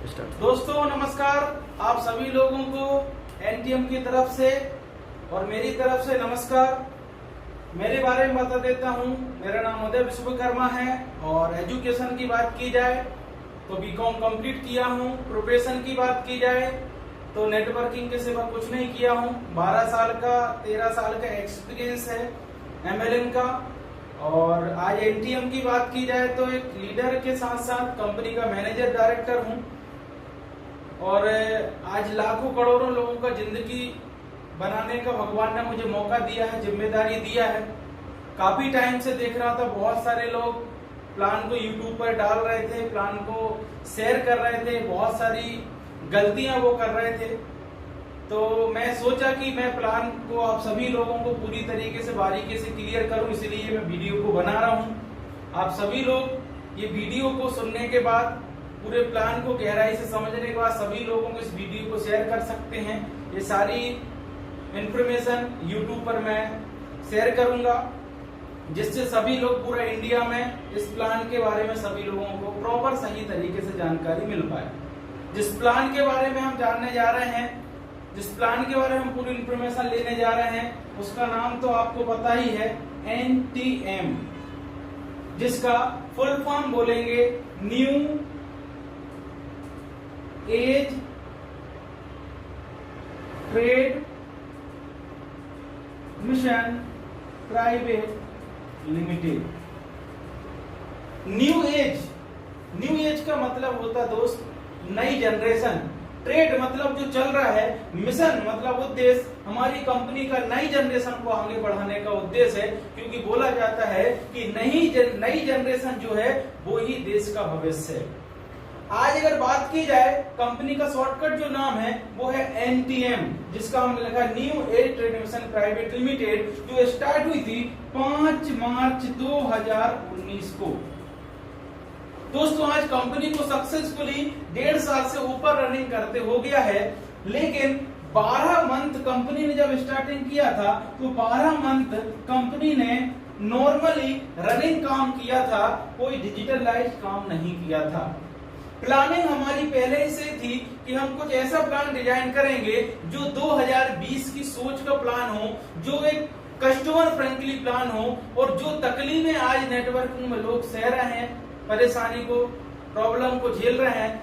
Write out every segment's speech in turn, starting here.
दोस्तों नमस्कार, आप सभी लोगों को एनटीएम की तरफ से और मेरी तरफ से नमस्कार। मेरे बारे में बता देता हूँ। मेरा नाम उदय विश्वकर्मा है और एजुकेशन की बात की जाए तो बीकॉम कंप्लीट किया हूँ। प्रोफेशन की बात की जाए तो नेटवर्किंग के सिवा कुछ नहीं किया हूँ। 12 साल का 13 साल का एक्सपीरियंस है एमएलएम का। और आज एनटीएम की बात की जाए तो एक लीडर के साथ साथ कंपनी का मैनेजर डायरेक्टर हूँ और आज लाखों करोड़ों लोगों का जिंदगी बनाने का भगवान ने मुझे मौका दिया है, जिम्मेदारी दिया है। काफी टाइम से देख रहा था, बहुत सारे लोग प्लान को यूट्यूब पर डाल रहे थे, प्लान को शेयर कर रहे थे, बहुत सारी गलतियां वो कर रहे थे। तो मैं सोचा कि मैं प्लान को आप सभी लोगों को पूरी तरीके से बारीकी से क्लियर करूं, इसलिए मैं वीडियो को बना रहा हूं। आप सभी लोग ये वीडियो को सुनने के बाद, पूरे प्लान को गहराई से समझने के बाद सभी लोगों को इस वीडियो को शेयर कर सकते हैं। ये सारी इंफॉर्मेशन यूट्यूब पर मैं शेयर करूंगा, जिससे सभी लोग पूरा इंडिया में इस प्लान के बारे में सभी लोगों को प्रॉपर सही तरीके से जानकारी मिल पाए। जिस प्लान के बारे में हम जानने जा रहे हैं, जिस प्लान के बारे में हम पूरी इंफॉर्मेशन लेने जा रहे हैं, उसका नाम तो आपको पता ही है, एनटीएम, जिसका फुल फॉर्म बोलेंगे new age trade mission private limited. New age का मतलब होता दोस्त नई जनरेशन। ट्रेड मतलब जो चल रहा है, मिशन मतलब उद्देश्य, हमारी कंपनी का नई जनरेशन को आगे बढ़ाने का उद्देश्य है, क्योंकि बोला जाता है कि नई जनरेशन जो है वो ही देश का भविष्य है। आज अगर बात की जाए, कंपनी का शॉर्टकट जो नाम है वो है एनटीएम, जिसका हमने लिखा new age trade mission private limited, जो स्टार्ट हुई थी 5 मार्च 2019 को। दोस्तों आज कंपनी को सक्सेसफुली 1.5 साल से ऊपर रनिंग करते हो गया है, लेकिन 12 मंथ कंपनी ने जब स्टार्टिंग किया था तो 12 मंथ कंपनी ने नॉर्मली रनिंग काम किया था, कोई डिजिटलाइज काम नहीं किया था। प्लानिंग हमारी पहले से थी कि हम कुछ ऐसा प्लान डिजाइन करेंगे जो 2020 की सोच का प्लान हो, जो एक कस्टमर फ्रेंडली प्लान हो और जो तकलीफें आज नेटवर्किंग में लोग सह रहे हैं, परेशानी को, प्रॉब्लम को झेल रहे हैं।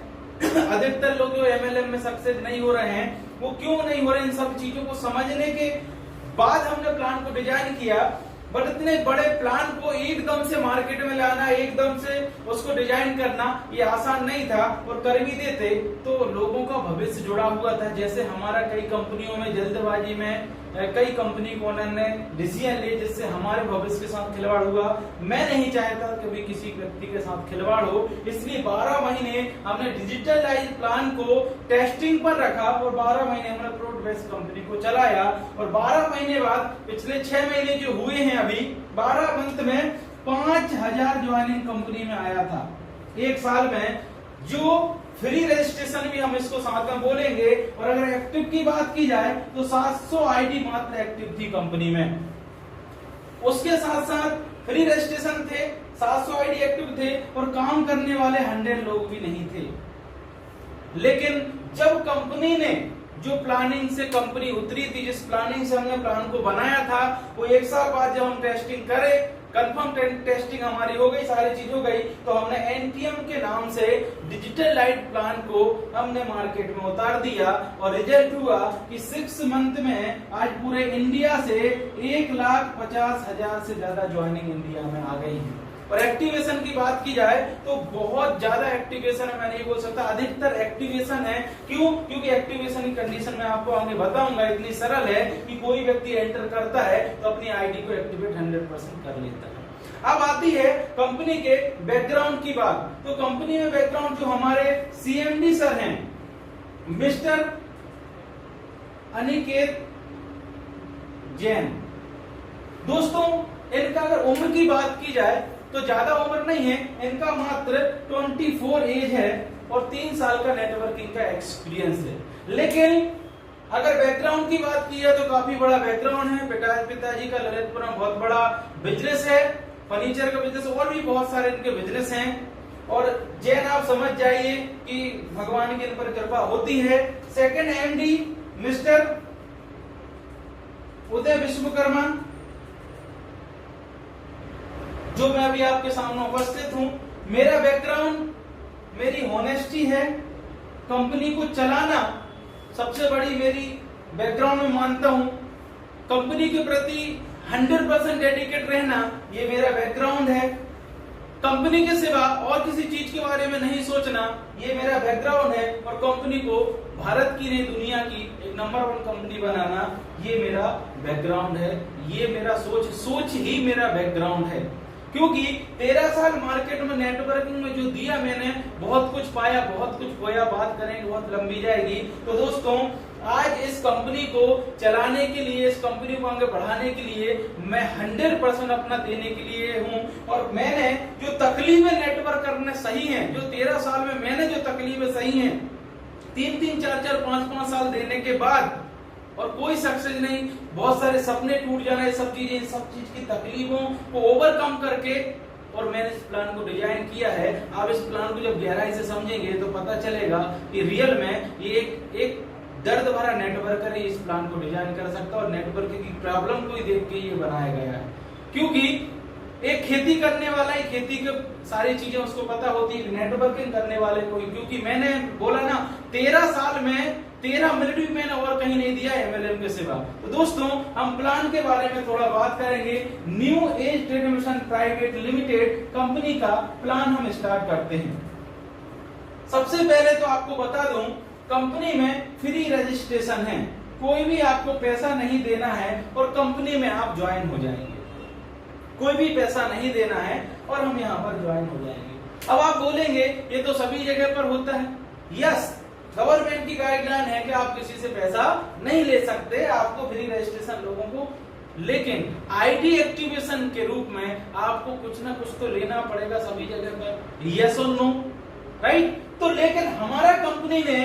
अधिकतर लोग जो एमएलएम में सक्सेस नहीं हो रहे हैं, वो क्यों नहीं हो रहे, इन सब चीजों को समझने के बाद हमने प्लान को डिजाइन किया। बट इतने बड़े प्लान को एकदम से मार्केट में लाना, एकदम से उसको डिजाइन करना, ये आसान नहीं था। और कर भी देते तो लोगों का भविष्य जुड़ा हुआ था। जैसे हमारा कई कंपनियों में जल्दबाजी में कई कंपनी ओनर ने डिसीजन लिए, जिससे हमारे भविष्य के साथ खिलवाड़ हुआ। मैं नहीं चाहता कभी किसी व्यक्ति के साथ खिलवाड़ हो, इसलिए 12 महीने हमने डिजिटलाइज प्लान को टेस्टिंग पर रखा और 12 महीने हमने प्रोडक्ट बेस्ड कंपनी को चलाया। और 12 महीने बाद पिछले 6 महीने जो हुए हैं, अभी 12 मंथ में 5000 ज्वाइनिंग कंपनी में आया था। एक साल में जो फ्री रजिस्ट्रेशन भी हम इसको साथ में बोलेंगे। और अगर एक्टिव की बात की जाए तो 700 आईडी मात्र एक्टिव थी कंपनी में। उसके साथ साथ फ्री रजिस्ट्रेशन थे, 700 आईडी एक्टिव थे और काम करने वाले 100 लोग भी नहीं थे। लेकिन जब कंपनी ने जो प्लानिंग से कंपनी उतरी थी, जिस प्लानिंग से हमने प्लान को बनाया था, वो 1 साल बाद जब हम टेस्टिंग करें, कंफर्म टेस्टिंग हमारी हो गई, सारी चीज हो गई, तो हमने एनटीएम के नाम से डिजिटल लाइट प्लान को हमने मार्केट में उतार दिया। और रिजल्ट हुआ कि 6 मंथ में आज पूरे इंडिया से 1,50,000 से ज्यादा ज्वाइनिंग इंडिया में आ गई है। और एक्टिवेशन की बात की जाए तो बहुत ज्यादा एक्टिवेशन है, मैं नहीं बोल सकता, अधिकतर एक्टिवेशन है। क्यों? क्योंकि एक्टिवेशन की कंडीशन मैं आपको आगे बताऊंगा। इतनी सरल है कि कोई व्यक्ति एंटर करता है तो अपनी आईडी को एक्टिवेट 100% कर लेता है। अब आती है कंपनी के बैकग्राउंड की बात। तो कंपनी में बैकग्राउंड जो हमारे सीएमडी सर हैं, मिस्टर अनिकेत जैन। दोस्तों इनका अगर उम्र की बात की जाए तो ज्यादा उम्र नहीं है, इनका मात्र 24 एज है और 3 साल का नेटवर्किंग का एक्सपीरियंस है। लेकिन अगर बैकग्राउंड की बात की है तो काफी बड़ा बैकग्राउंड है। पिताजी का ललितपुर में बहुत बड़ा बिजनेस है, फर्नीचर का बिजनेस, और भी बहुत सारे इनके बिजनेस हैं। और जैन आप समझ जाइए कि भगवान की इन पर कृपा होती है। सेकंड एमडी मिस्टर उदय विश्वकर्मा, जो मैं अभी आपके सामने उपस्थित हूं। मेरा बैकग्राउंड, मेरी ऑनेस्टी है, कंपनी को चलाना सबसे बड़ी मेरी बैकग्राउंड में मानता हूं, कंपनी के प्रति 100% डेडिकेट रहना ये मेरा बैकग्राउंड है, कंपनी के सिवा और किसी चीज के बारे में नहीं सोचना ये मेरा बैकग्राउंड है, और कंपनी को भारत की नहीं दुनिया की एक नंबर 1 कंपनी बनाना ये मेरा बैकग्राउंड है। ये मेरा सोच ही मेरा बैकग्राउंड है। क्योंकि 13 साल मार्केट में नेटवर्किंग में जो दिया मैंने, बहुत कुछ पाया, बहुत कुछ खोया, बात करेंगे बहुत लंबी जाएगी। तो दोस्तों आज इस कंपनी को चलाने के लिए, इस कंपनी को आगे बढ़ाने के लिए मैं 100% अपना देने के लिए हूं। और मैंने जो तकलीफें नेटवर्क करने सही हैं, जो 13 साल में मैंने जो तकलीफें सही हैं, 3-3, 4-4, 5-5 साल देने के बाद और कोई सक्सेस नहीं, बहुत सारे सपने टूट जाना, ये सब चीजें, सब चीज की तकलीफों को ओवरकम करके और मैंने इस प्लान को डिजाइन किया है। आप इस प्लान को जब गहराई से समझेंगे तो पता चलेगा कि रियल में ये एक दर्द भरा नेटवर्कर ही इस प्लान को डिजाइन कर सकता है और नेटवर्किंग की प्रॉब्लम को ही देख के ये बनाया गया है। क्योंकि एक खेती करने वाला ही खेती के सारी चीजें उसको पता होती है, नेटवर्किंग करने वाले को, क्योंकि मैंने बोला ना 13 साल में 13 मिनट भी मैंने और कहीं नहीं दिया MLM के सिवा। तो दोस्तों हम प्लान के बारे में थोड़ा बात करेंगे। New age trade mission private limited company का प्लान हम स्टार्ट करते हैं। सबसे पहले तो आपको बता दूं, कंपनी में फ्री रजिस्ट्रेशन है, कोई भी आपको पैसा नहीं देना है और कंपनी में आप ज्वाइन हो जाएंगे। कोई भी पैसा नहीं देना है और हम यहाँ पर ज्वाइन हो जाएंगे। अब आप बोलेंगे ये तो सभी जगह पर होता है। यस, गवर्नमेंट की गाइडलाइन है कि आप किसी से पैसा नहीं ले सकते, आपको फ्री रजिस्ट्रेशन लोगों को, लेकिन आईडी एक्टिवेशन के रूप में आपको कुछ ना कुछ तो लेना पड़ेगा सभी जगह पर। यस और नो, राइट? तो लेकिन हमारा कंपनी ने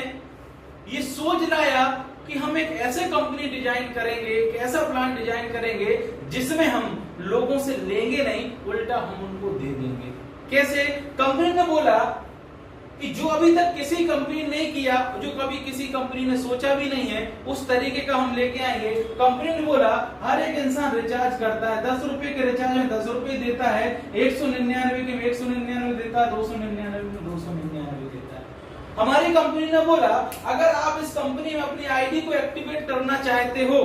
ये सोच लाया कि हम एक ऐसे कंपनी डिजाइन करेंगे, एक ऐसा प्लान डिजाइन करेंगे जिसमें हम लोगों से लेंगे नहीं, उल्टा हम उनको दे देंगे। कैसे? कंपनी ने बोला कि जो अभी तक किसी कंपनी ने नहीं किया, जो कभी किसी कंपनी ने सोचा भी नहीं है, उस तरीके का हम लेके आएंगे। कंपनी ने बोला हर एक इंसान रिचार्ज करता है, 10 रुपए के रिचार्ज में 10 रुपए देता है, 199 के 199 देता है, 299 में 299 देता है। हमारी कंपनी ने बोला अगर आप इस कंपनी में अपनी आईडी को एक्टिवेट करना चाहते हो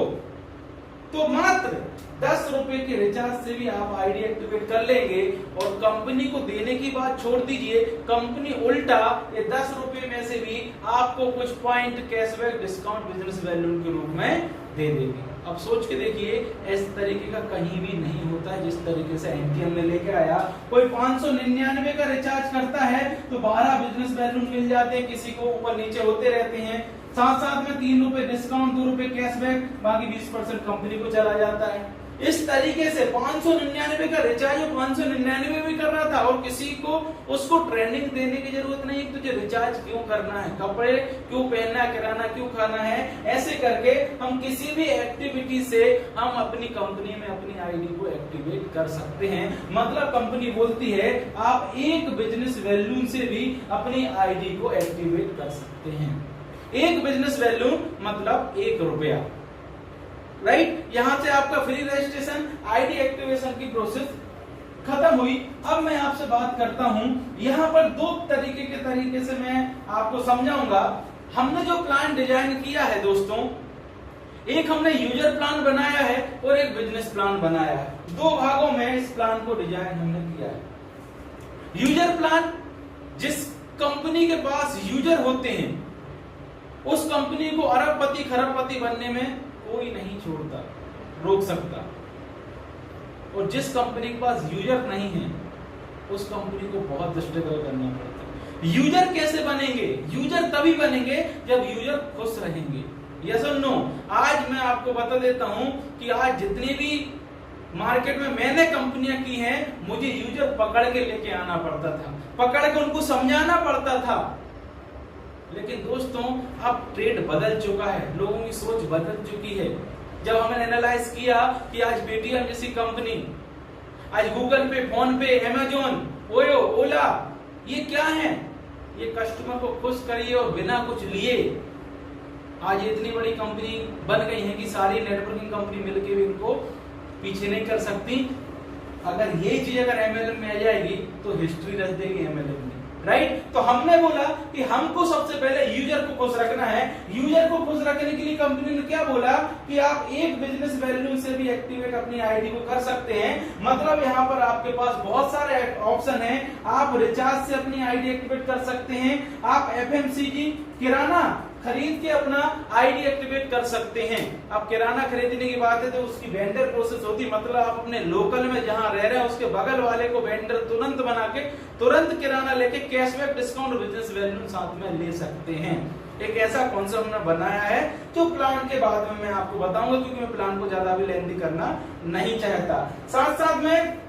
तो मात्र 10 रुपए के रिचार्ज से भी आप आईडी एक्टिवेट कर लेंगे, और कंपनी को देने की बात छोड़ दीजिए, कंपनी उल्टा ये 10 रुपए में से भी आपको कुछ point cashback discount business value के रूप में दे देगी। अब सोच के देखिए, इस तरीके का कहीं भी नहीं होता है जिस तरीके से एनटीएम में लेके आया। कोई 599 का रिचार्ज करता है तो 12 बिजनेस वैल्यू मिल जाते हैं, किसी को ऊपर नीचे होते रहते हैं, साथ साथ में 3 रुपए डिस्काउंट, 2 रुपए कैशबैक, बाकी 20% कंपनी को चला जाता है। इस तरीके से 599 का रिचार्ज 599 भी कर रहा था और किसी को उसको ट्रेनिंग देने की जरूरत नहीं, तुझे रिचार्ज क्यों करना है, कपड़े क्यों पहनना, किराना क्यों खाना है। ऐसे करके हम किसी भी एक्टिविटी से हम अपनी कंपनी में अपनी आईडी को एक्टिवेट कर सकते हैं। मतलब कंपनी बोलती है आप एक बिजनेस वैल्यू से भी अपनी आईडी को एक्टिवेट कर सकते हैं। एक बिजनेस वैल्यू मतलब 1 रुपया, राइट? यहां से आपका फ्री रजिस्ट्रेशन, आईडी एक्टिवेशन की प्रोसेस खत्म हुई। अब मैं आपसे बात करता हूं, यहां पर 2 तरीके से मैं आपको समझाऊंगा। हमने जो प्लान डिजाइन किया है दोस्तों, एक हमने यूजर प्लान बनाया है और एक बिजनेस प्लान बनाया है। 2 भागों में इस प्लान को डिजाइन हमने किया है। यूजर प्लान, जिस कंपनी के पास यूजर होते हैं उस कंपनी को अरबपति खरबपति बनने में कोई नहीं छोड़ता, रोक सकता, और जिस कंपनी के पास यूजर नहीं है उस कंपनी को बहुत स्ट्रगल करना पड़ता है। यूजर कैसे बनेंगे? यूजर तभी बनेंगे जब यूजर खुश रहेंगे। यस और नो? आज मैं आपको बता देता हूं कि आज जितनी भी मार्केट में मैंने कंपनियां की हैं, मुझे यूजर पकड़ के लेके आना पड़ता था, पकड़ के उनको समझाना पड़ता था। लेकिन दोस्तों अब ट्रेड बदल चुका है, लोगों की सोच बदल चुकी है। जब हमने एनालाइज किया कि आज पेटीएम जैसी कंपनी, आज गूगल पे, फोन पे, अमेजोन, ओयो, ओला, ये क्या है? ये कस्टमर को खुश करिए और बिना कुछ लिए। आज इतनी बड़ी कंपनी बन गई है कि सारी नेटवर्किंग कंपनी मिलकर भी इनको पीछे नहीं कर सकती। अगर यही चीज अगर एमएलएम में आ जाएगी तो हिस्ट्री रच देगी एमएलएम में, राइट। तो हमने बोला कि हमको सबसे पहले यूजर को खुश रखना है। यूजर को खुश रखने के लिए कंपनी ने क्या बोला कि आप एक बिजनेस वैल्यू से भी एक्टिवेट अपनी आईडी को कर सकते हैं। मतलब यहाँ पर आपके पास बहुत सारे ऑप्शन हैं। आप रिचार्ज से अपनी आईडी एक्टिवेट कर सकते हैं, आप एफएमसीजी किराना खरीद के अपना आईडी एक्टिवेट कर सकते हैं। अब किराना खरीदने की बात है तो उसकी वेंडर प्रोसेस होती, मतलब आप अपने लोकल में जहां रह रहे हैं उसके बगल वाले को वेंडर तुरंत बना के तुरंत किराना लेके कैशबैक डिस्काउंट बिजनेस वैल्यू साथ में ले सकते हैं। एक ऐसा कॉन्सेप्ट हमने बनाया है जो प्लान के बाद में मैं आपको बताऊंगा, क्योंकि मैं प्लान को ज्यादा भी लेंथी करना नहीं चाहता। साथ साथ में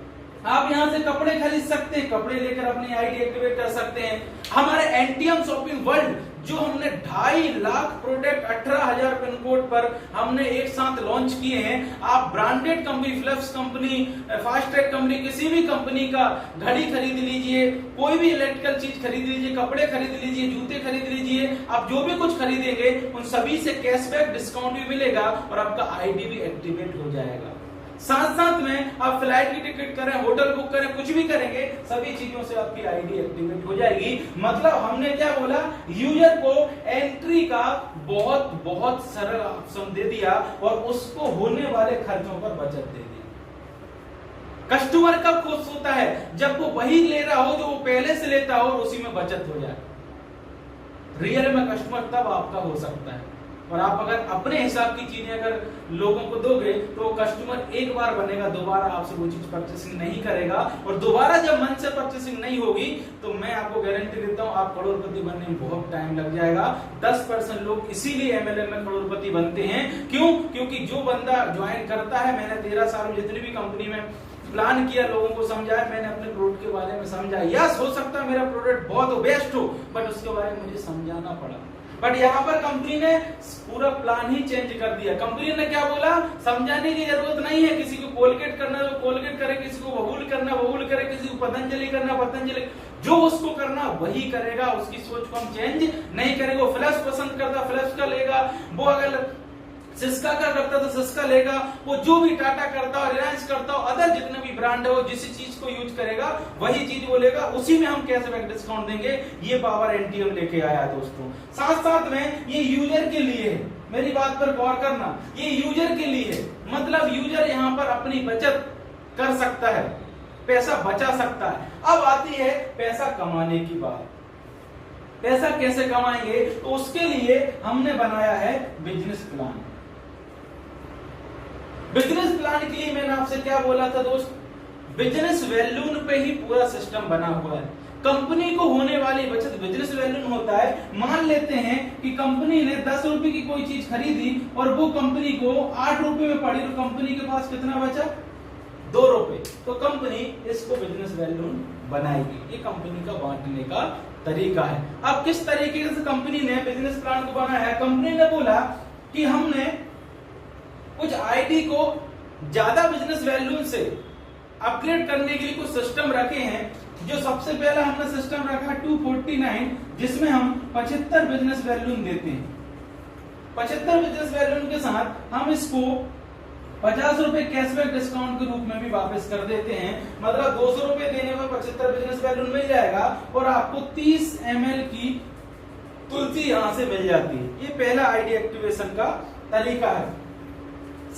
आप यहां से कपड़े खरीद सकते हैं, कपड़े लेकर अपनी आईडी एक्टिवेट कर सकते हैं। हमारे एनटीएम शॉपिंग वर्ल्ड जो हमने 2.5 लाख प्रोडक्ट 18,000 पिन कोड पर हमने एक साथ लॉन्च किए हैं। आप branded company, Philips company, Fastrack company, किसी भी कंपनी का घड़ी खरीद लीजिए, कोई भी इलेक्ट्रिकल चीज खरीद लीजिए, कपड़े खरीद लीजिए, जूते खरीद लीजिए, आप जो भी कुछ खरीदेंगे उन सभी से कैशबैक डिस्काउंट भी मिलेगा और आपका आईडी भी एक्टिवेट हो जाएगा। साथ साथ में आप फ्लाइट की टिकट करें, होटल बुक करें, कुछ भी करेंगे, सभी चीजों से आपकी आईडी एक्टिवेट हो जाएगी। मतलब हमने क्या बोला, यूजर को एंट्री का बहुत बहुत सरल ऑप्शन दे दिया और उसको होने वाले खर्चों पर बचत दे दी। कस्टमर कब खुश होता है, जब वो वही ले रहा हो जो वो पहले से लेता हो और उसी में बचत हो जाए। रियल में कस्टमर तब आपका हो सकता है। और आप अगर अपने हिसाब की चीजें अगर लोगों को दोगे तो वो कस्टमर एक बार बनेगा, दोबारा आपसे वो चीज परचेसिंग नहीं करेगा। और दोबारा जब मन से परचेसिंग नहीं होगी तो मैं आपको गारंटी देता हूं आप करोड़पति बनने में बहुत टाइम लग जाएगा। 10% लोग इसीलिए एमएलएम में करोड़पति बनते हैं। क्यों? क्योंकि जो बंदा ज्वाइन करता है, मैंने 13 साल में जितनी भी कंपनी में प्लान किया, लोगों को समझाया, मैंने अपने प्रोडक्ट के बारे में समझा। यस, हो सकता है मेरा प्रोडक्ट बहुत बेस्ट हो, बट उसके बारे में मुझे समझाना पड़ा। बट यहाँ पर कंपनी ने पूरा प्लान ही चेंज कर दिया। कंपनी ने क्या बोला, समझाने की जरूरत नहीं है, किसी को कोलगेट करना तो कोलगेट करे, किसी को बबूल करना बबूल करे, किसी को पतंजलि करना पतंजलि, जो उसको करना वही करेगा। उसकी सोच को हम चेंज नहीं करेंगे। वो फ्लैश पसंद करता फ्लैश का लेगा, वो अगर सिस्का का करता तो सिस्का लेगा, वो जो भी टाटा करता हो, रिलायंस करता हो, अदर जितने भी ब्रांड है वो जिस चीज को यूज करेगा वही चीज वो लेगा, उसी में हम कैशबैक डिस्काउंट देंगे। ये पावर एनटीएम लेके आया दोस्तों। साथ साथ में ये यूजर के लिए है, मेरी बात पर गौर करना, ये यूजर के लिए है। मतलब यूजर यहाँ पर अपनी बचत कर सकता है, पैसा बचा सकता है। अब आती है पैसा कमाने की बात। पैसा कैसे कमाएंगे, तो उसके लिए हमने बनाया है बिजनेस प्लान। बिजनेस प्लान के लिए मैंने आपसे क्या बोला था दोस्त, बिजनेस वैल्यून पे ही पूरा सिस्टम बना हुआ है। कंपनी को होने वाली बचत बिजनेस वैल्यून होता है। मान लेते हैं कि कंपनी ने 10 रुपए की कोई चीज खरीदी और वो कंपनी को 8 रुपए में पड़ी, तो कंपनी के पास कितना बचा, 2 रुपए। तो कंपनी इसको बिजनेस वैल्यून बनाएगी। ये कंपनी का बांटने का तरीका है। अब किस तरीके से कंपनी ने बिजनेस प्लान को बनाया है, कंपनी ने बोला कि हमने कुछ आईडी को ज्यादा बिजनेस वैल्यू से अपग्रेड करने के लिए कुछ सिस्टम रखे हैं। जो सबसे पहला हमने सिस्टम रखा 249, जिसमें हम 75 बिजनेस वैल्यू देते हैं। 75 बिजनेस वैल्यू के साथ हम इसको 50 रुपए कैशबैक डिस्काउंट के रूप में भी वापस कर देते हैं। मतलब 200 रुपए देने पर 75 बिजनेस वैल्यू मिल जाएगा और आपको 30 ml की तुलसी यहां से मिल जाती है। ये पहला आईडी एक्टिवेशन का तरीका है।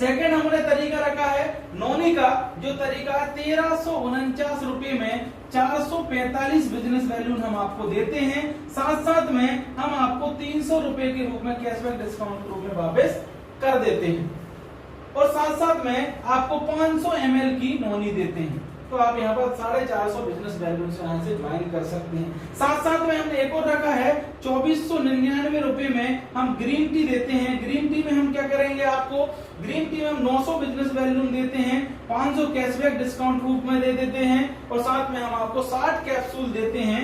सेकंड हमने तरीका रखा है नोनी का, जो तरीका 1349 रुपए में 445 बिजनेस वैल्यू हम आपको देते हैं। साथ साथ में हम आपको 300 रुपए के रूप में कैशबैक डिस्काउंट के रूप में वापस कर देते हैं और साथ साथ में आपको 500 ml की नोनी देते हैं। तो आप यहाँ पर 450 बिजनेस वैल्यू से यहाँ से ज्वाइन कर सकते हैं। साथ साथ में हमने एक और रखा है 2499 रुपए में हम ग्रीन टी देते हैं। ग्रीन टी में हम क्या करेंगे, आपको ग्रीन टी में हम 900 बिजनेस वैल्यू देते हैं, 500 कैशबैक डिस्काउंट रूप में दे देते हैं और साथ में हम आपको 60 कैप्सूल देते हैं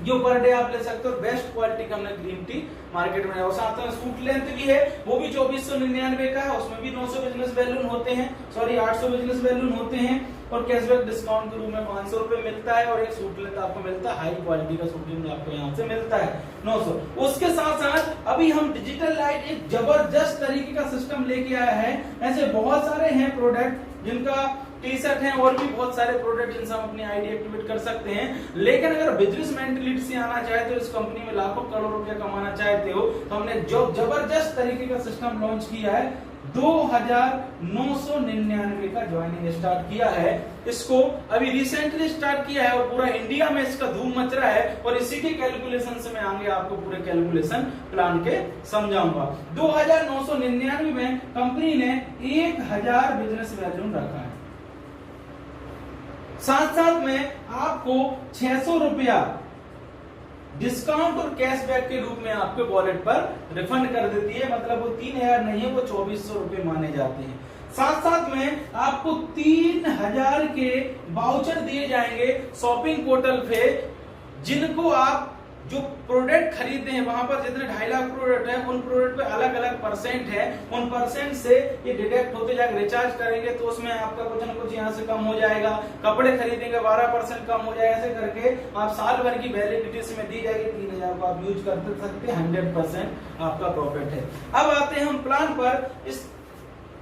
जो पर डे आप ले सकते हो। बेस्ट क्वालिटी का हमने ग्रीन टी मार्केट में है। और साथ में सूट लेंथ भी है, वो भी 2499 का है। उसमें भी 900 बिजनेस बैलून होते हैं, सॉरी 800 बिजनेस बैलून होते हैं। और कैशबैक डिस्काउंट के रूप में 500 रुपए मिलता है। और एक सूट लेंथ आपको मिलता है, हाई क्वालिटी का सूट लेंथ आपको यहाँ से मिलता है 900। उसके साथ साथ अभी हम डिजिटल लाइट एक जबरदस्त तरीके का सिस्टम लेके आया है। ऐसे बहुत सारे हैं प्रोडक्ट जिनका टी शर्ट है, और भी बहुत सारे प्रोडक्ट जिनसे हम अपनी आईडी एक्टिवेट कर सकते हैं। लेकिन अगर बिजनेस मेंटलिटी से आना चाहते हो, इस कंपनी में लाखों करोड़ रुपया कमाना चाहते हो, तो हमने जो जबरदस्त तरीके का सिस्टम लॉन्च किया है। 2999 का ज्वाइनिंग स्टार्ट किया है। इसको अभी रिसेंटली स्टार्ट किया है और पूरा इंडिया में इसका धूम मच रहा है। और इसी के कैलकुलेशन से मैं आगे आपको पूरे कैलकुलेशन प्लान के समझाऊंगा। 2999 में कंपनी ने 1000 बिजनेस वैल्यूम रखा है। साथ साथ में आपको 600 रुपया डिस्काउंट और कैशबैक के रूप में आपके वॉलेट पर रिफंड कर देती है। मतलब वो 3000 नहीं है, वो 2400 रुपए माने जाते हैं। साथ साथ में आपको 3000 के वाउचर दिए जाएंगे शॉपिंग पोर्टल पे, जिनको आप जो प्रोडक्ट खरीदते हैं, वहां पर जितने 2.5 लाख प्रोडक्ट है, उन प्रोडक्ट पे अलग अलग परसेंट है। उन परसेंट से ये डिडक्ट होते जाएगा। रिचार्ज करेंगे तो उसमें आपका कुछ ना कुछ यहाँ से कम हो जाएगा। कपड़े खरीदेंगे 12% कम हो जाएगा। ऐसे करके आप साल भर की वैलिडिटी इसमें दी जाएगी। 3000 को आप यूज कर सकते हैं, 100% आपका प्रॉफिट है। अब आते हैं हम प्लान पर। इस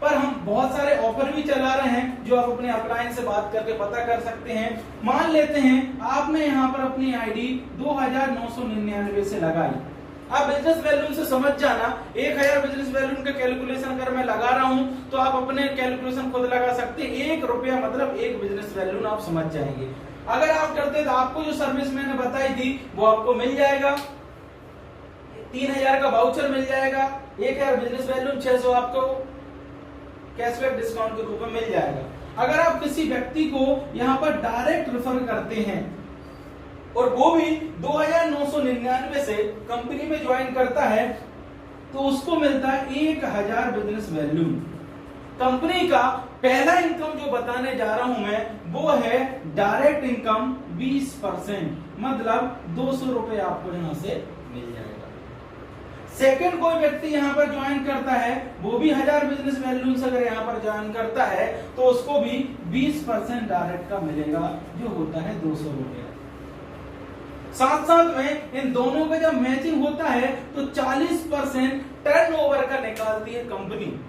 पर हम बहुत सारे ऑफर भी चला रहे हैं, जो आप अपने अपलाइन से बात करके पता कर सकते हैं। मान लेते हैं आपने यहाँ पर अपनी आईडी 2999 से लगाई। आप बिजनेस वैल्यूम से समझ जाना, 1000 बिजनेस वैल्यूम का कैलकुलेशन अगर मैं लगा रहा हूं तो आप अपने कैलकुलेशन खुद लगा सकते हैं। 1 रुपया मतलब 1 बिजनेस वैल्यूम आप समझ जाएंगे। अगर आप करते तो आपको जो सर्विस मैंने बताई थी वो आपको मिल जाएगा। 3000 का वाउचर मिल जाएगा, 1000 बिजनेस वैल्यूम, 600 आपको कैशबैक डिस्काउंट के रूप में मिल जाएगा। अगर आप किसी व्यक्ति को यहाँ पर डायरेक्ट रेफर करते हैं और वो भी 2999 से कंपनी में ज्वाइन करता है, तो उसको मिलता है 1000 बिजनेस वैल्यू। कंपनी का पहला इनकम जो बताने जा रहा हूं मैं, वो है डायरेक्ट इनकम 20%, मतलब 200 रुपए आपको यहां से मिल जाएगा। सेकंड कोई व्यक्ति यहाँ पर ज्वाइन करता है, वो भी 1000 बिजनेस वैल्यू से अगर यहाँ पर ज्वाइन करता है, तो उसको भी 20% डायरेक्ट का मिलेगा, जो होता है 200 रुपए। साथ साथ में इन दोनों का जब मैचिंग होता है तो 40% टर्नओवर का निकालती है कंपनी।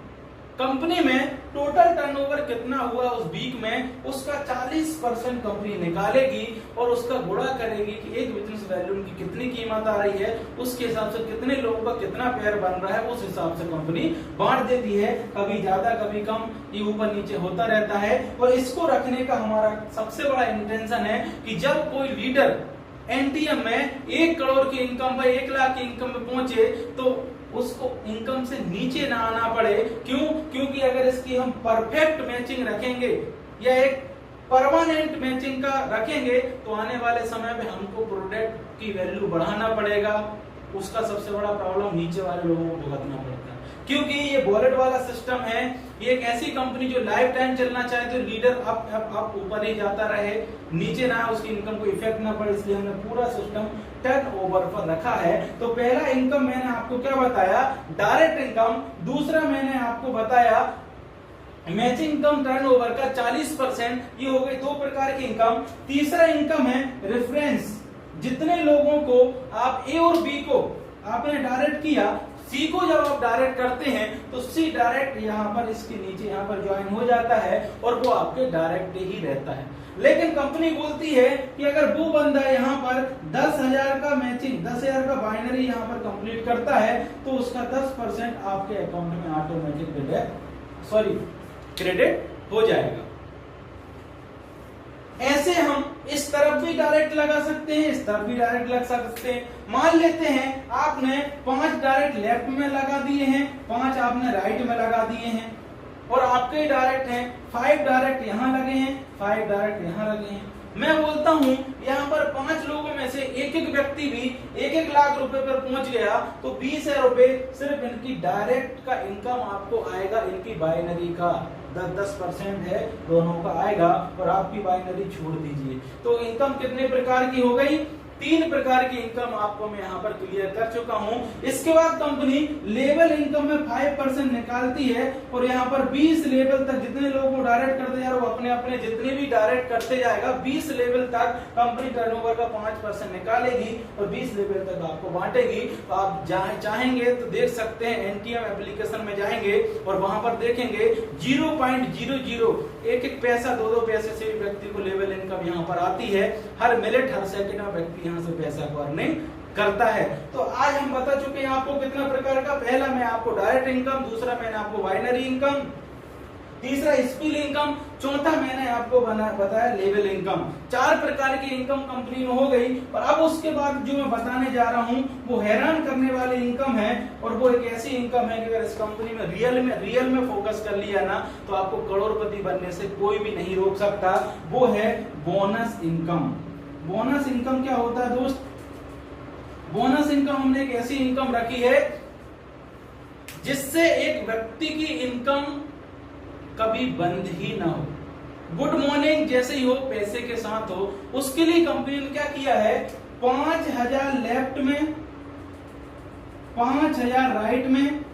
कंपनी में टोटल टर्नओवर कितना हुआ उस वीक में, उसका 40% कंपनी निकालेगी और उसका गुणा करेगी कि एक बिजनेस वैल्यू की कितनी कीमत आ रही है, उसके हिसाब से कितने लोगों का कितना पेयर बन रहा है, उस हिसाब से कंपनी बांट देती है। कभी ज्यादा कभी कम, ये ऊपर नीचे होता रहता है। और इसको रखने का हमारा सबसे बड़ा इंटेंशन है कि जब कोई लीडर एनटीएम में 1 करोड़ की इनकम पर 1 लाख की इनकम में पहुंचे, तो उसको इनकम से नीचे ना आना पड़े। क्यों? क्योंकि अगर इसकी हम परफेक्ट मैचिंग रखेंगे या एक परमानेंट मैचिंग का रखेंगे, तो आने वाले समय में हमको प्रोडक्ट की वैल्यू बढ़ाना पड़ेगा। उसका सबसे बड़ा प्रॉब्लम नीचे वाले लोगों को भुगतना पड़ता है, क्योंकि ये वॉलेट वाला सिस्टम है। ये एक ऐसी कंपनी जो लाइफ टाइम चलना चाहे तो लीडर अप ऊपर ही जाता रहे, नीचे ना उसकी इनकम को इफेक्ट ना पड़े, इसलिए हमने पूरा सिस्टम टर्नओवर पर रखा है। तो पहला इनकम मैंने आपको क्या बताया, डायरेक्ट इनकम। दूसरा मैंने आपको बताया मैचिंग इनकम टर्नओवर का 40%, ये हो गई 2 प्रकार की इनकम। तीसरा इनकम है रेफरेंस। जितने लोगों को आप ए और बी को आपने डायरेक्ट किया, सी को जब आप डायरेक्ट करते हैं तो सी डायरेक्ट यहाँ पर इसके नीचे यहाँ पर ज्वाइन हो जाता है और वो आपके डायरेक्ट ही रहता है। लेकिन कंपनी बोलती है कि अगर वो बंदा यहाँ पर 10,000 का मैचिंग, 10,000 का बाइनरी यहाँ पर कंप्लीट करता है, तो उसका 10% आपके अकाउंट में ऑटोमेटिक क्रेडिट हो जाएगा। ऐसे हम इस तरफ भी डायरेक्ट लगा सकते हैं, इस तरफ भी डायरेक्ट लगा सकते हैं। मान लेते हैं आपने 5 डायरेक्ट लेफ्ट में लगा दिए हैं, 5 आपने राइट में लगा दिए हैं, और आपके डायरेक्ट हैं 5 डायरेक्ट यहाँ लगे हैं, 5 डायरेक्ट यहाँ लगे हैं। मैं बोलता हूं यहाँ पर 5 लोगों में से एक व्यक्ति भी 1 लाख रुपए पर पहुंच गया, तो 20,000 रुपए सिर्फ इनकी डायरेक्ट का इनकम आपको आएगा। इनकी बाइनरी का 10% है, दोनों का आएगा, और आपकी बाइनरी छोड़ दीजिए। तो इनकम कितने प्रकार की हो गई, 3 प्रकार की इनकम आपको मैं यहाँ पर क्लियर कर चुका हूँ। इसके बाद कंपनी लेवल इनकम में 5% निकालती है और यहाँ पर 20 लेवल तक जितने लोगों को डायरेक्ट करते जा रहे वो अपने अपने जितने भी डायरेक्ट करते जाएगा 20 लेवल तक कंपनी टर्नओवर का 5% निकालेगी और 20 लेवल तक आपको बांटेगी। तो आप चाहेंगे तो देख सकते हैं, एनटीएम एप्लीकेशन में जाएंगे और वहां पर देखेंगे 0.00 एक पैसा 2 पैसे से भी व्यक्ति को लेवल इनकम यहाँ पर आती है। हर मिनट हर सेकंड में व्यक्ति यहाँ से पैसा को अर्निंग करता है। तो आज हम बता चुके हैं आपको कितना प्रकार का। पहला मैं आपको डायरेक्ट इनकम, दूसरा मैंने आपको बाइनरी इनकम, तीसरा स्किल इनकम, चौथा मैंने आपको बताया लेवल इनकम। 4 प्रकार की इनकम कंपनी में हो गई। और अब उसके बाद जो मैं बताने जा रहा हूं वो हैरान करने वाली इनकम है और वो एक ऐसी इनकम है कि अगर इस कंपनी में रियल में फोकस कर लिया ना तो आपको करोड़पति बनने से कोई भी नहीं रोक सकता। वो है बोनस इनकम। बोनस इनकम क्या होता है दोस्त? बोनस इनकम हमने एक ऐसी इनकम रखी है जिससे एक व्यक्ति की इनकम कभी बंद ही ना हो। गुड मॉर्निंग जैसे ही हो पैसे के साथ हो, उसके लिए कंपनी ने क्या किया है, 5000 लेफ्ट में 5000 राइट में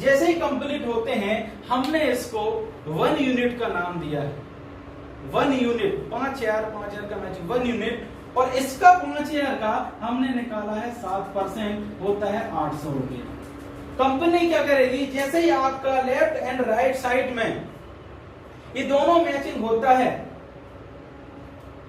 जैसे ही कंप्लीट होते हैं हमने इसको 1 यूनिट का नाम दिया है। 1 यूनिट 5000 का मैच 1 यूनिट और इसका 5000 का हमने निकाला है 7% होता है 800 रुपये। कंपनी क्या करेगी, जैसे ही आपका लेफ्ट एंड राइट साइड में ये दोनों मैचिंग होता है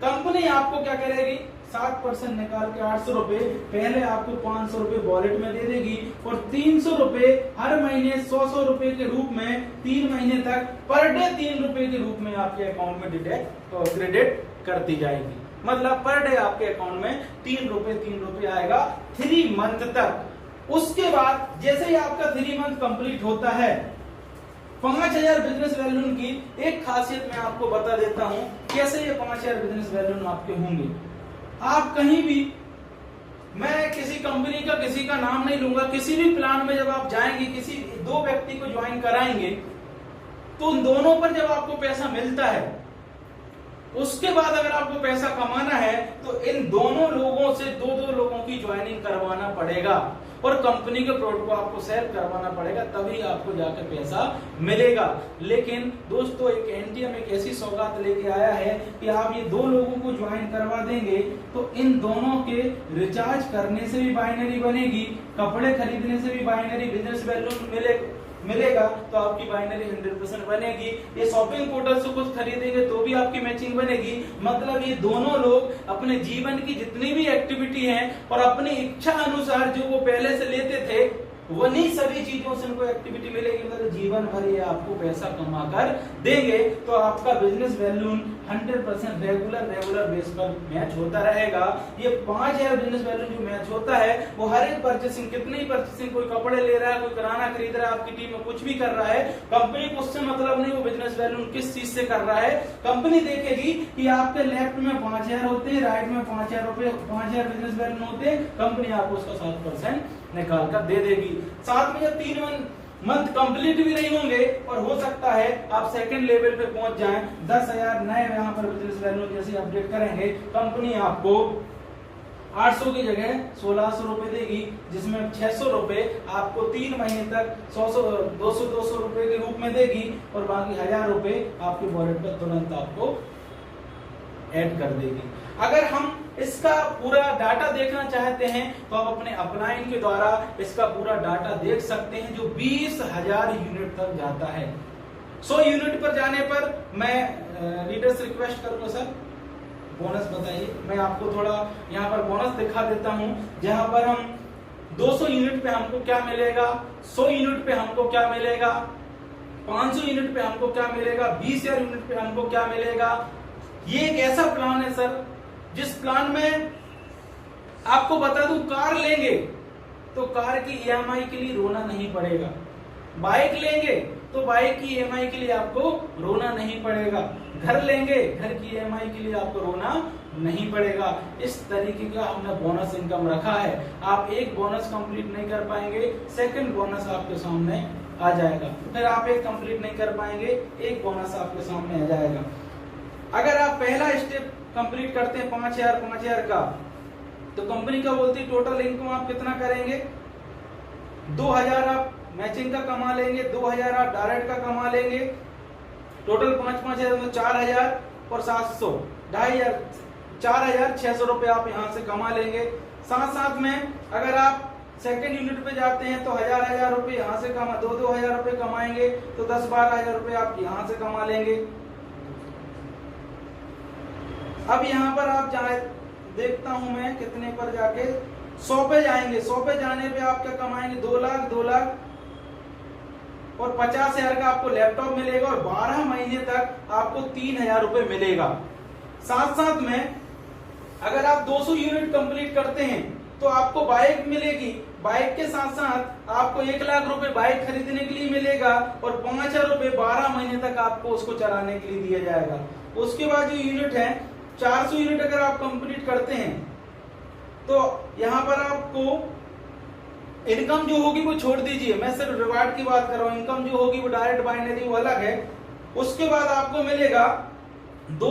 कंपनी आपको क्या करेगी, 7% निकाल के 800 रुपए पहले आपको 500 रुपए वॉलेट में दे देगी और 300 रुपए हर महीने 100 रुपए के रूप में 3 महीने तक पर डे 3 रुपए के रूप में आपके अकाउंट में क्रेडिट करती जाएगी। मतलब पर डे आपके अकाउंट में 3 रुपए आएगा 3 मंथ तक। उसके बाद जैसे ही आपका 3 मंथ कंप्लीट होता है 5000 बिजनेस वैल्यू की एक खासियत मैं आपको बता देता हूं कैसे ये 5000 बिजनेस वैल्यू आपके होंगे। आप कहीं भी, मैं किसी कंपनी का किसी का नाम नहीं लूंगा, किसी भी प्लान में जब आप जाएंगे किसी 2 व्यक्ति को ज्वाइन कराएंगे तो उन दोनों पर जब आपको पैसा मिलता है उसके बाद अगर आपको पैसा कमाना है तो इन दोनों लोगों से 2 लोगों की ज्वाइनिंग करवाना पड़ेगा और कंपनी के प्रोडक्ट को आपको सेल करवाना पड़ेगा, तभी आपको जाकर पैसा मिलेगा। लेकिन दोस्तों एक एनटीएम एक ऐसी सौगात लेके आया है कि आप ये 2 लोगों को ज्वाइन करवा देंगे तो इन दोनों के रिचार्ज करने से भी बाइनरी बनेगी, कपड़े खरीदने से भी बाइनरी बिजनेस वैल्यू मिलेगा तो आपकी बाइनरी 100% बनेगी। ये शॉपिंग पोर्टल से कुछ खरीदेंगे तो भी आपकी मैचिंग बनेगी। मतलब ये दोनों लोग अपने जीवन की जितनी भी एक्टिविटी है और अपनी इच्छा अनुसार जो वो पहले से लेते थे वही सभी चीजों से उनको एक्टिविटी मिलेगी। मतलब जीवन भर ये आपको पैसा कमा कर देंगे तो आपका बिजनेस वैल्यू 100% रेगुलर बेस पर मैच होता रहेगा। ये 5000 बिजनेस वैल्यू जो मैच होता है वो हर एक परचेसिंग, कितनी परचेसिंग, कोई कपड़े ले रहा है, कोई किराना खरीद रहा है, आपकी टीम में कुछ भी कर रहा है, कंपनी को उससे मतलब नहीं वो बिजनेस वैल्यू किस चीज से कर रहा है। कंपनी देखेगी कि आपके लेफ्ट में 5000 होते हैं, राइट में 5000 बिजनेस वैल्यू होते हैं, कंपनी आपको उसका 7% निकाल कर दे देगी। साथ में जब 3 मंथ कंप्लीट भी नहीं होंगे और हो सकता है आप सेकंड लेवल पे पहुंच जाएं, 10,000 नए यहाँ पर बिजनेस वैल्यू जैसे अपडेट करेंगे कंपनी आपको 800 की जगह 1600 रुपए देगी, जिसमें 600 रुपए आपको 3 महीने तक 200 रुपए के रूप में देगी और बाकी 1000 रुपए आपके वॉलेट पर तुरंत आपको ऐड कर देगी। अगर हम इसका पूरा डाटा देखना चाहते हैं तो आप अपने अपलाइन के द्वारा इसका पूरा डाटा देख सकते हैं जो 20,000 यूनिट तक जाता है। 100 यूनिट पर जाने पर मैं रीडर से रिक्वेस्ट करूंगा सर बोनस बताइए। मैं आपको थोड़ा यहाँ पर बोनस दिखा देता हूँ जहां पर हम 200 यूनिट पे हमको क्या मिलेगा, 100 यूनिट पे हमको क्या मिलेगा, 500 यूनिट पे हमको क्या मिलेगा, 20,000 यूनिट पे हमको क्या मिलेगा। ये एक ऐसा प्लान है सर जिस प्लान में आपको बता दूं कार लेंगे तो कार की ईएमआई के लिए रोना नहीं पड़ेगा, बाइक लेंगे तो बाइक की ईएमआई के लिए आपको रोना नहीं पड़ेगा, घर लेंगे घर की ईएमआई के लिए आपको रोना नहीं पड़ेगा। इस तरीके का हमने बोनस इनकम रखा है। आप एक बोनस कंप्लीट नहीं कर पाएंगे, सेकंड बोनस आपके सामने आ जाएगा, फिर आप एक कंप्लीट नहीं कर पाएंगे, एक बोनस आपके सामने आ जाएगा। अगर आप पहला स्टेप कंप्लीट करते हैं 5,000 का, तो कंपनी का बोलती है टोटल इनकम आप कितना करेंगे, 2,000 आप मैचिंग का कमा लेंगे, 2,000 आप डायरेक्ट का कमा लेंगे, टोटल 5,000 तो 4,000 और 700, 2,500, 4,600 रुपए आप यहाँ से कमा लेंगे। साथ साथ में अगर आप सेकंड यूनिट पे जाते हैं तो 1,000 रुपए यहाँ से कमा 2,000 रुपए कमाएंगे, तो 10-12,000 रुपए आप यहाँ से कमा लेंगे। अब यहाँ पर आप जाए, देखता हूं मैं कितने पर जाके 100 पे जाएंगे, 100 पे जाने पे आप क्या कमाएंगे, 2 लाख और 50,000 का आपको लैपटॉप मिलेगा और 12 महीने तक आपको 3,000 रुपए मिलेगा। साथ साथ में अगर आप 200 यूनिट कंप्लीट करते हैं तो आपको बाइक मिलेगी, बाइक के साथ साथ आपको 1 लाख रुपए बाइक खरीदने के लिए मिलेगा और 5,000 रुपए 12 महीने तक आपको उसको चलाने के लिए दिया जाएगा। उसके बाद जो यूनिट है 400 यूनिट अगर आप कंप्लीट करते हैं तो यहाँ पर आपको इनकम जो होगी वो छोड़ दीजिए, मैं सिर्फ रिवार्ड की बात कर रहा हूँ, इनकम जो होगी वो डायरेक्ट बाइनरी वो अलग है। उसके बाद आपको मिलेगा 2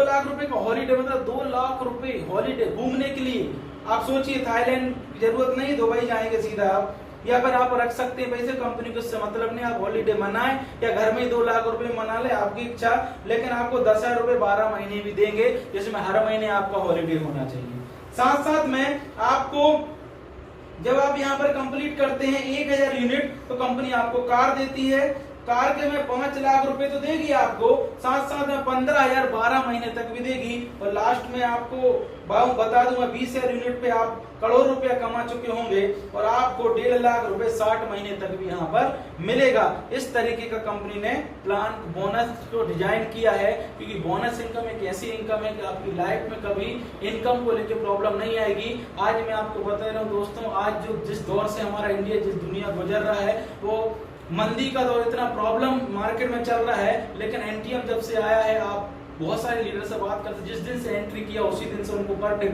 लाख रुपए का हॉलीडे, मतलब 2 लाख रुपए हॉलीडे घूमने के लिए। आप सोचिए थाईलैंड की जरूरत नहीं, दुबई जाएंगे सीधा आप, या फिर आप रख सकते हैं पैसे, कंपनी को इससे मतलब नहीं, आप हॉलीडे मनाएं या घर में 2 लाख रुपए मना ले, आपकी इच्छा, लेकिन आपको 10,000 रुपए 12 महीने भी देंगे, जिसमें हर महीने आपका हॉलीडे होना चाहिए। साथ साथ में आपको जब आप यहाँ पर कंप्लीट करते हैं 1,000 यूनिट तो कंपनी आपको कार देती है, कार के में 5 लाख रुपए तो देगी आपको, साथ साथ में 15,000 12 महीने तक भी देगी, और लास्ट में आपको बता दूंगा 20,000 यूनिट पे आप करोड़ रुपया कमा चुके होंगे और आपको 1.5 लाख रुपए 60 महीने तक भी यहाँ पर मिलेगा। इस तरीके का कंपनी ने प्लान बोनस को डिजाइन किया है, क्योंकि बोनस इनकम एक ऐसी इनकम है कि आपकी लाइफ में कभी इनकम को लेकर प्रॉब्लम नहीं आएगी। आज मैं आपको बता रहा हूँ दोस्तों, आज जो जिस दौर से हमारा इंडिया, जिस दुनिया गुजर रहा है, वो मंदी का दौर, इतना प्रॉब्लम मार्केट में चल रहा है, लेकिन एनटीएम जब से आया है, आप बहुत सारे लीडर से बात करते, जिस दिन से एंट्री किया उसी दिन से उनको पर डे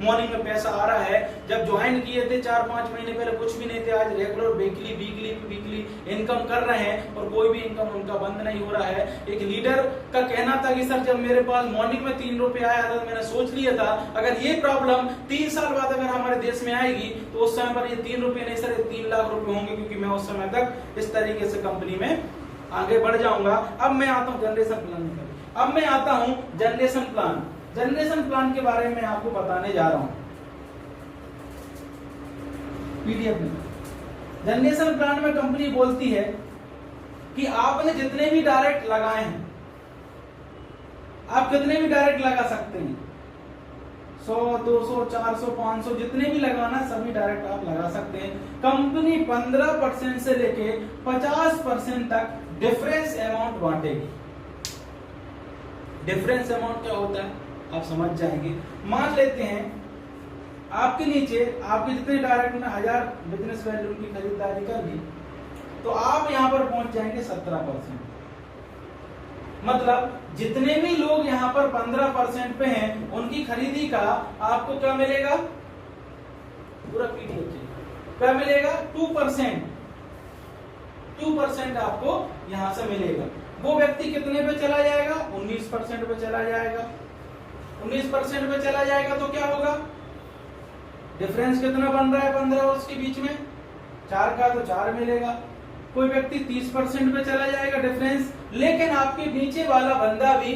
मॉर्निंग में पैसा आ रहा है। जब ज्वाइन किए थे 4-5 महीने पहले कुछ भी नहीं थे, आज रेगुलर वीकली इनकम कर रहे हैं और कोई भी इनकम उनका बंद नहीं हो रहा है। एक लीडर का कहना था कि सर जब मेरे पास मॉर्निंग में 3 रुपए आया था, मैंने सोच लिया था अगर ये प्रॉब्लम 3 साल बाद अगर हमारे देश में आएगी तो उस समय पर ये 3 रुपए नहीं सर 3 लाख रुपए होंगे, क्योंकि मैं उस समय तक इस तरीके से कंपनी में आगे बढ़ जाऊंगा। अब मैं आता हूँ जनरेशन प्लान पर। अब मैं आता हूं जनरेशन प्लान। जनरेशन प्लान के बारे में आपको बताने जा रहा हूं पीडीएफ में। जनरेशन प्लान में कंपनी बोलती है कि आपने जितने भी डायरेक्ट लगाए हैं, आप कितने भी डायरेक्ट लगा सकते हैं, 100, 200, 400, 500 जितने भी लगाना सभी डायरेक्ट आप लगा सकते हैं। कंपनी 15% से लेके 50% तक डिफरेंस अमाउंट बांटेगी। डिफरेंस अमाउंट क्या होता है आप समझ जाएंगे। मान लेते हैं आपके नीचे आपके जितने डायरेक्ट में 1000 बिजनेस वैल्यू की खरीदारी कर ली, तो आप यहां पर पहुंच जाएंगे 17%। मतलब जितने भी लोग यहां पर 15% पे हैं, उनकी खरीदी का आपको क्या मिलेगा, पूरा पीडीएफ क्या मिलेगा, 2% आपको यहां से मिलेगा। वो व्यक्ति कितने पे चला जाएगा, 19% पे चला जाएगा। 19% पे चला जाएगा तो क्या होगा, डिफरेंस कितना बन रहा है 15 और उसके बीच में, 4 का तो 4 मिलेगा। कोई व्यक्ति 30% पे चला जाएगा डिफरेंस, लेकिन आपके नीचे वाला बंदा भी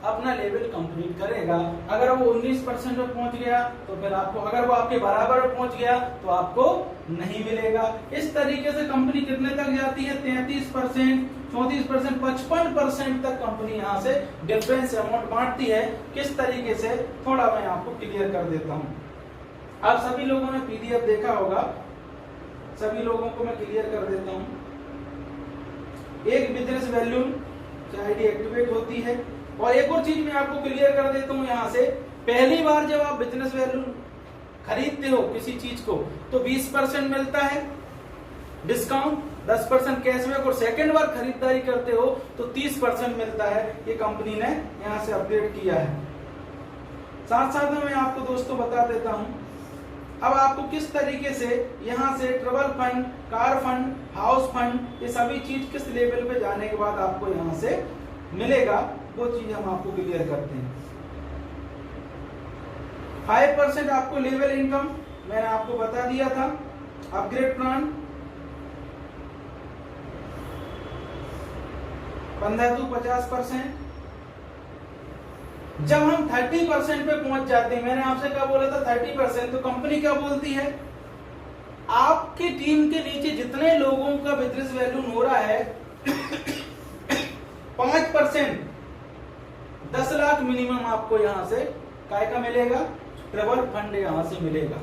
अपना लेवल कंप्लीट करेगा। अगर वो 19% पे पहुंच गया तो फिर आपको, अगर वो आपके बराबर पहुंच गया तो आपको नहीं मिलेगा। इस तरीके से कंपनी कितने तक जाती है, 33%, 34%, 55% तक कंपनी यहाँ से डिफरेंस अमाउंट बांटती है। किस तरीके से, थोड़ा मैं आपको क्लियर कर देता हूँ। आप सभी लोगों ने पीडीएफ देखा होगा, सभी लोगों को मैं क्लियर कर देता हूँ। एक बिजनेस वैल्यू आईडी एक्टिवेट होती है, और एक और चीज मैं आपको क्लियर कर देता हूँ यहाँ से, पहली बार जब आप बिजनेस वैल्यू खरीदते हो किसी चीज को तो 20% मिलता है डिस्काउंट, 10% कैशबैक, और सेकेंड बार खरीदारी करते हो तो 30% मिलता है। ये कंपनी ने यहाँ से अपडेट किया है। साथ साथ में मैं आपको दोस्तों बता देता हूँ अब आपको किस तरीके से यहाँ से travel fund, car fund, house fund, ये सभी चीज किस लेवल पे जाने के बाद आपको यहाँ से मिलेगा, वो चीज हम आपको क्लियर करते हैं। 5% आपको लेवल इनकम मैंने आपको बता दिया था। Upgrade plan 15 to 50%। जब हम 30% पे पहुंच जाते हैं, मैंने आपसे क्या बोला था 30%, तो कंपनी क्या बोलती है, आपकी टीम के नीचे जितने लोगों का बिजनेस वैल्यू हो रहा है 5% 10 लाख मिनिमम आपको यहां से काय का मिलेगा, ट्रेवल फंड यहां से मिलेगा,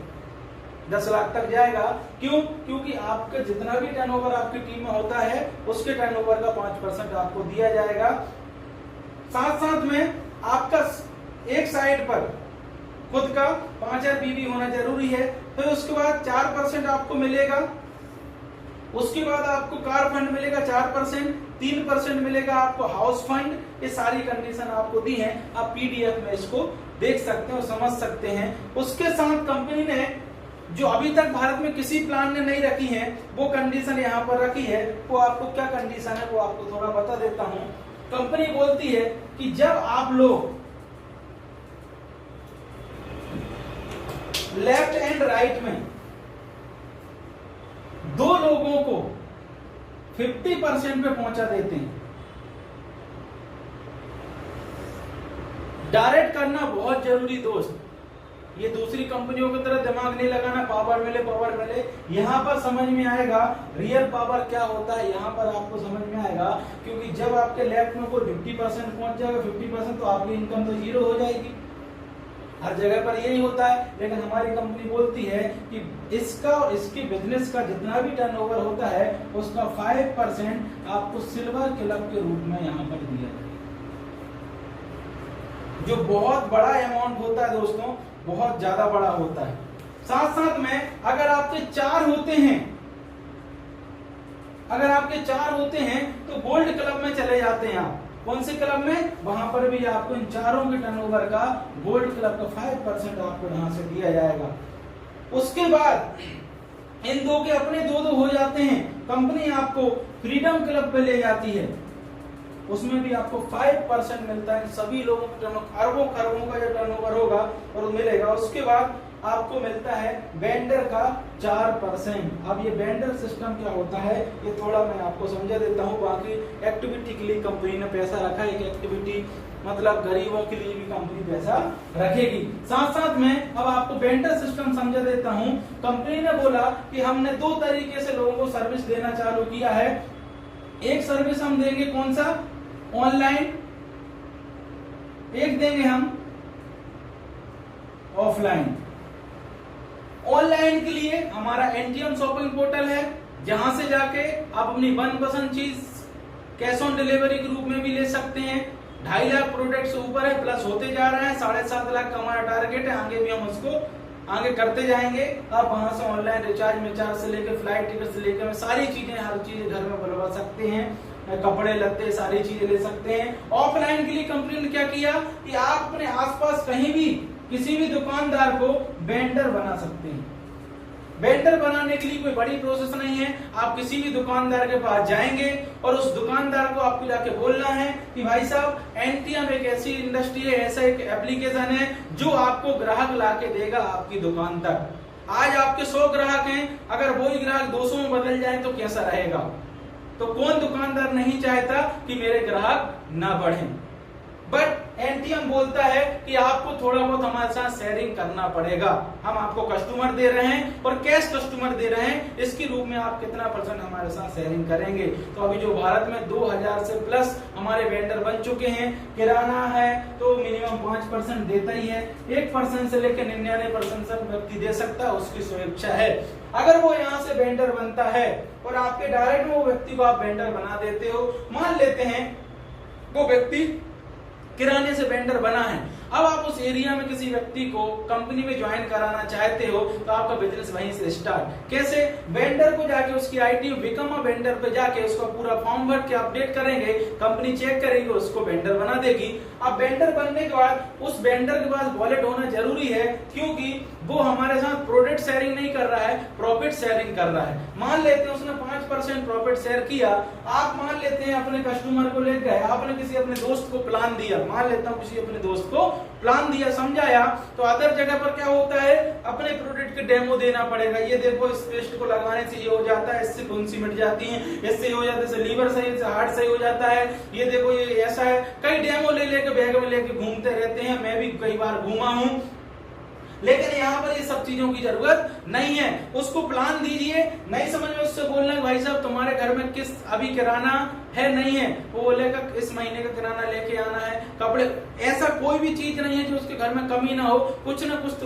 10 लाख तक जाएगा। क्यों? क्योंकि आपका जितना भी टर्नओवर आपकी टीम में होता है उसके टर्नओवर का 5% आपको दिया जाएगा। साथ साथ में आपका एक साइड पर खुद का 5000 बीबी होना जरूरी है। फिर उसके बाद 4% आपको मिलेगा, उसके बाद आपको कार फंड मिलेगा 4%, 3% मिलेगा आपको हाउस फंड। ये सारी कंडीशन आपको दी है, आप पीडीएफ में इसको देख सकते हैं और समझ सकते हैं। उसके साथ कंपनी ने जो अभी तक भारत में किसी प्लान ने नहीं रखी है वो कंडीशन यहाँ पर रखी है। वो आपको क्या कंडीशन है वो आपको थोड़ा बता देता हूँ। कंपनी बोलती है कि जब आप लोग लेफ्ट एंड राइट में 2 लोगों को 50% पे पहुंचा देते हैं, डायरेक्ट करना बहुत जरूरी दोस्त। ये दूसरी कंपनियों की तरह दिमाग नहीं लगाना, पावर मिले। यहाँ पर समझ में आएगा रियल पावर क्या होता है, यहाँ पर आपको समझ में आएगा। क्योंकि जब आपके लेफ्ट में कोई 50% पहुंच जाएगा, 50%, तो आपकी इनकम तो 0 हो जाएगी। हर जगह पर यही होता है। लेकिन हमारी कंपनी बोलती है कि इसका और इसके बिजनेस का जितना भी टर्नओवर होता है उसका 5% आपको सिल्वर क्लब के रूप में यहाँ पर दिया जाए, जो बहुत बड़ा अमाउंट होता है दोस्तों, बहुत ज्यादा बड़ा होता है। साथ साथ में अगर आपके 4 होते हैं तो गोल्ड क्लब में चले जाते हैं आप। कौन से क्लब में? वहां पर भी आपको इन चारों के टर्नओवर का गोल्ड क्लब का 5% आपको यहां से दिया जाएगा। उसके बाद इन 2 के अपने 2 हो जाते हैं, कंपनी आपको फ्रीडम क्लब पे ले जाती है, उसमें भी आपको 5% मिलता है। सभी लोगों को अरबों खरबों का जो टर्नओवर होगा और मिलेगा। उसके बाद आपको मिलता है वेंडर का 4%। अब ये वेंडर सिस्टम क्या होता है ये थोड़ा मैं आपको समझा देता हूँ। बाकी एक्टिविटी के लिए कंपनी ने पैसा रखा है, एक्टिविटी मतलब गरीबों के लिए भी कंपनी पैसा रखेगी। साथ साथ में अब आपको वेंडर सिस्टम समझा देता हूँ। कंपनी ने बोला कि हमने 2 तरीके से लोगों को सर्विस देना चालू किया है। एक सर्विस हम देंगे कौन सा, ऑनलाइन, एक देंगे हम ऑफलाइन। ऑनलाइन के लिए हमारा एनटीएम शॉपिंग पोर्टल है, जहां से जाके आप अपनी मनपसंद चीज कैश ऑन डिलीवरी के रूप में भी ले सकते हैं। 2.5 लाख प्रोडक्ट से ऊपर है, प्लस होते जा रहे हैं। 7.5 लाख का हमारा टारगेट है, आगे भी हम उसको आगे करते जाएंगे। आप वहां से ऑनलाइन रिचार्ज में चार्ज से लेकर फ्लाइट टिकट से लेकर सारी चीजें, हर चीज घर में बुलवा सकते हैं, कपड़े लत्ते सारी चीजें ले सकते हैं। ऑफलाइन के लिए कंपनी ने क्या किया कि आप अपने आसपास कहीं भी किसी भी दुकानदार को वेंडर बना सकते हैं। वेंडर बनाने के लिए कोई बड़ी प्रोसेस नहीं है। आप किसी भी दुकानदार के पास जाएंगे और उस दुकानदार को आपको जाके बोलना है कि भाई साहब एनटीएम एक ऐसी इंडस्ट्री है, ऐसा एक एप्लीकेशन है जो आपको ग्राहक लाके देगा आपकी दुकान तक। आज आपके 100 ग्राहक हैं, अगर वही ग्राहक 200 में बदल जाए तो कैसा रहेगा? तो कौन दुकानदार नहीं चाहता कि मेरे ग्राहक ना बढ़ें। बट एनटीएम बोलता है कि आपको थोड़ा बहुत हमारे साथ शेयरिंग करना पड़ेगा। हम आपको कस्टमर दे रहे हैं और कैश कस्टमर दे रहे हैं, इसके रूप में आप कितना % हमारे साथ शेयरिंग करेंगे। तो अभी जो भारत में 2000 से प्लस हमारे वेंडर बन चुके हैं। किराना है तो मिनिमम 5% देता ही है, 1% से लेकर 99% व्यक्ति दे सकता है, उसकी स्वेच्छा है। अगर वो यहाँ से वेंडर बनता है और आपके डायरेक्ट वो व्यक्ति को आप वेंडर बना देते हो, मान लेते हैं वो व्यक्ति किराने से वेंडर बना है, अब आप उस एरिया में किसी व्यक्ति को कंपनी में ज्वाइन कराना चाहते हो तो आपका बिजनेस वहीं से स्टार्ट। कैसे? वेंडर को जाके उसकी आईडी बिकम अ वेंडर पे जाके उसका पूरा फॉर्म भर के अपडेट करेंगे, कंपनी चेक करेगी, उसको वेंडर बना देगी। अब वेंडर बनने के बाद उस वेंडर के पास वॉलेट होना जरूरी है, क्योंकि वो हमारे साथ प्रोडक्ट शेयरिंग नहीं कर रहा है, प्रॉफिट शेयरिंग कर रहा है। मान लेते हैं उसने 5% प्रॉफिट शेयर किया, आप मान लेते हैं अपने कस्टमर को ले गए, आपने किसी अपने दोस्त को प्लान दिया, मान लेता हूं किसी अपने दोस्त को प्लान दिया, समझाया, तो अदर जगह पर क्या होता है, अपने प्रोडक्ट के डेमो देना पड़ेगा। ये देखो इस पेस्ट को लगाने से ये हो जाता है, इससे कौन सी मिट जाती है, इससे हो जाता है, इससे लीवर सही, इससे हार्ट सही हो जाता है, ये देखो ये ऐसा है। कई डेमो ले लेके बैग में लेके घूमते रहते हैं, मैं भी कई बार घूमा हूं, लेकिन यहाँ पर ये सब चीजों की जरूरत नहीं है। उसको प्लान दीजिए, नहीं समझ में उससे बोलना भाई साहब तुम्हारे घर में किस अभी किराना है नहीं है, वो बोलेगा इस महीने का किराना लेके आना है, कपड़े, ऐसा कोई भी चीज नहीं है जो उसके घर में कमी ना हो, कुछ ना कुछ तो